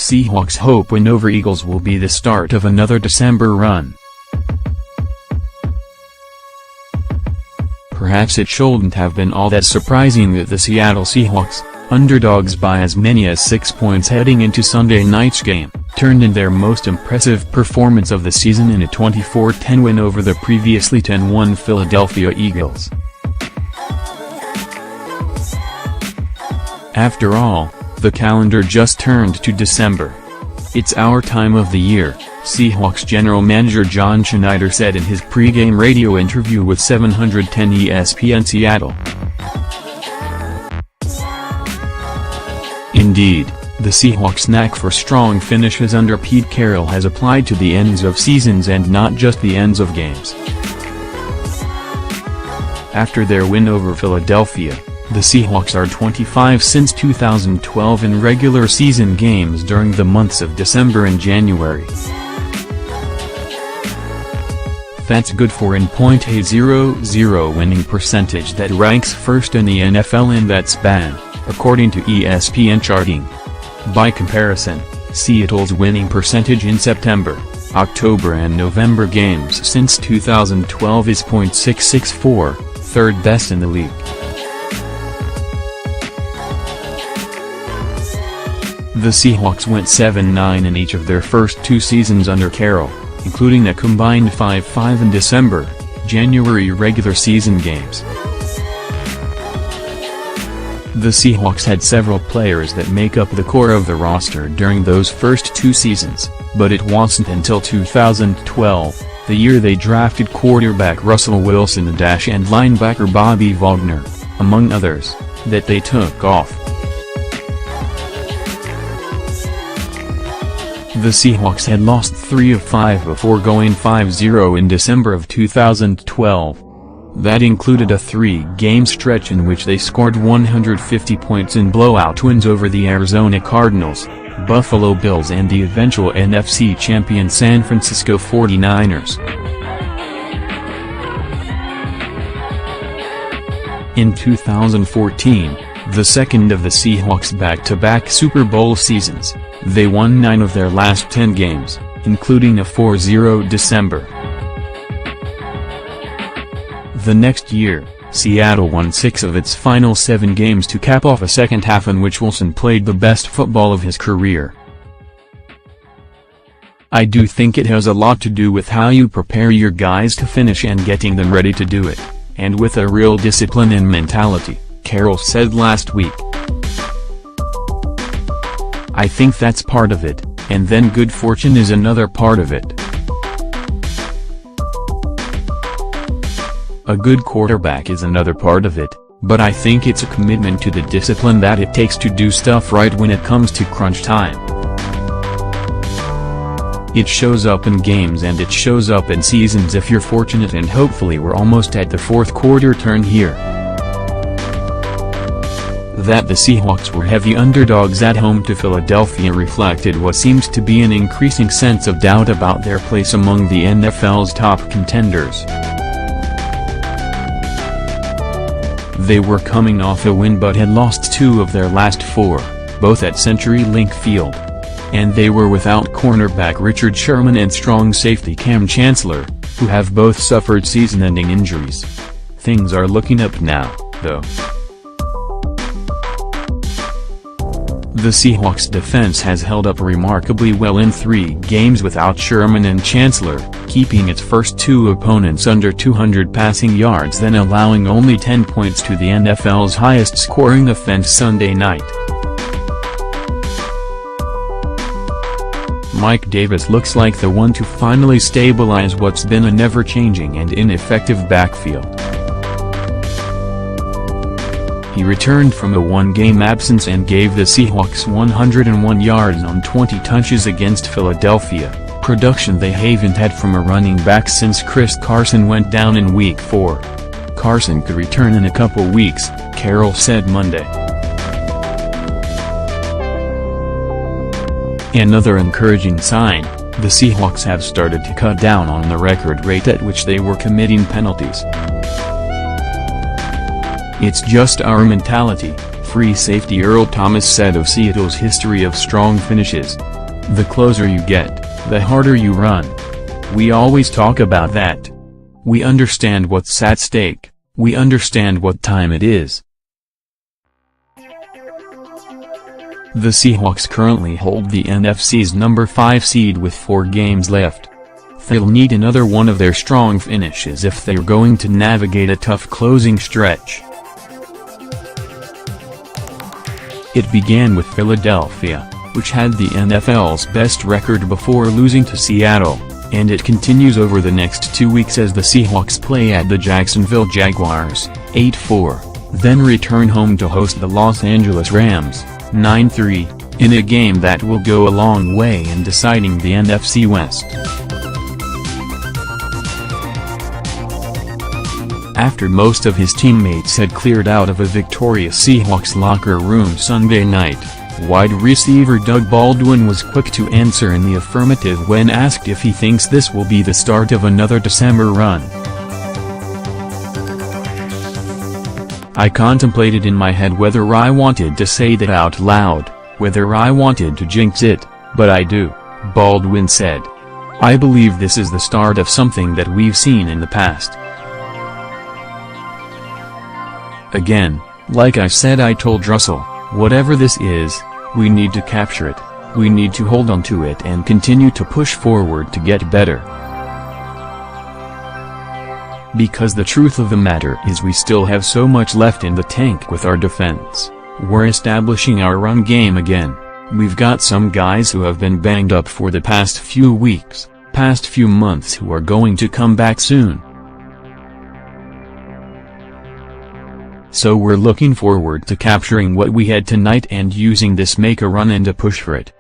Seahawks hope win over Eagles will be the start of another December run. Perhaps it shouldn't have been all that surprising that the Seattle Seahawks, underdogs by as many as 6 points heading into Sunday night's game, turned in their most impressive performance of the season in a 24-10 win over the previously 10-1 Philadelphia Eagles. After all, the calendar just turned to December. It's our time of the year, Seahawks general manager John Schneider said in his pre-game radio interview with 710 ESPN Seattle. Indeed, the Seahawks' knack for strong finishes under Pete Carroll has applied to the ends of seasons and not just the ends of games. After their win over Philadelphia, the Seahawks are 25 since 2012 in regular season games during the months of December and January. That's good for a .800 winning percentage that ranks first in the NFL in that span, according to ESPN charting. By comparison, Seattle's winning percentage in September, October and November games since 2012 is .664, third best in the league. The Seahawks went 7-9 in each of their first two seasons under Carroll, including a combined 5-5 in December, January regular season games. The Seahawks had several players that make up the core of the roster during those first two seasons, but it wasn't until 2012, the year they drafted quarterback Russell Wilson and linebacker Bobby Wagner, among others, that they took off. The Seahawks had lost 3 of 5 before going 5-0 in December of 2012. That included a 3-game stretch in which they scored 150 points in blowout wins over the Arizona Cardinals, Buffalo Bills and the eventual NFC champion San Francisco 49ers. In 2014, the second of the Seahawks' back-to-back Super Bowl seasons, they won 9 of their last 10 games, including a 4-0 December. The next year, Seattle won 6 of its final 7 games to cap off a second half in which Wilson played the best football of his career. I do think it has a lot to do with how you prepare your guys to finish and getting them ready to do it, and with a real discipline and mentality, Carroll said last week. I think that's part of it, and then good fortune is another part of it. A good quarterback is another part of it, but I think it's a commitment to the discipline that it takes to do stuff right when it comes to crunch time. It shows up in games and it shows up in seasons if you're fortunate, and hopefully we're almost at the fourth quarter turn here. That the Seahawks were heavy underdogs at home to Philadelphia reflected what seems to be an increasing sense of doubt about their place among the NFL's top contenders. They were coming off a win but had lost 2 of their last 4, both at CenturyLink Field. And they were without cornerback Richard Sherman and strong safety Cam Chancellor, who have both suffered season-ending injuries. Things are looking up now, though. The Seahawks' defense has held up remarkably well in 3 games without Sherman and Chancellor, keeping its first 2 opponents under 200 passing yards, then allowing only 10 points to the NFL's highest-scoring offense Sunday night. Mike Davis looks like the one to finally stabilize what's been a never-changing and ineffective backfield. He returned from a 1-game absence and gave the Seahawks 101 yards on 20 touches against Philadelphia, production they haven't had from a running back since Chris Carson went down in Week 4. Carson could return in a couple weeks, Carroll said Monday. Another encouraging sign, the Seahawks have started to cut down on the record rate at which they were committing penalties. It's just our mentality, free safety Earl Thomas said of Seattle's history of strong finishes. The closer you get, the harder you run. We always talk about that. We understand what's at stake, we understand what time it is. The Seahawks currently hold the NFC's number 5 seed with 4 games left. They'll need another one of their strong finishes if they're going to navigate a tough closing stretch. It began with Philadelphia, which had the NFL's best record before losing to Seattle, and it continues over the next 2 weeks as the Seahawks play at the Jacksonville Jaguars, 8-4, then return home to host the Los Angeles Rams, 9-3, in a game that will go a long way in deciding the NFC West. After most of his teammates had cleared out of a victorious Seahawks locker room Sunday night, wide receiver Doug Baldwin was quick to answer in the affirmative when asked if he thinks this will be the start of another December run. "I contemplated in my head whether I wanted to say that out loud, whether I wanted to jinx it, but I do," Baldwin said. "I believe this is the start of something that we've seen in the past. Again, like I said, I told Russell, whatever this is, we need to capture it, we need to hold on to it and continue to push forward to get better. Because the truth of the matter is we still have so much left in the tank with our defense. We're establishing our run game again. We've got some guys who have been banged up for the past few weeks, past few months who are going to come back soon. So we're looking forward to capturing what we had tonight and using this make a run and a push for it.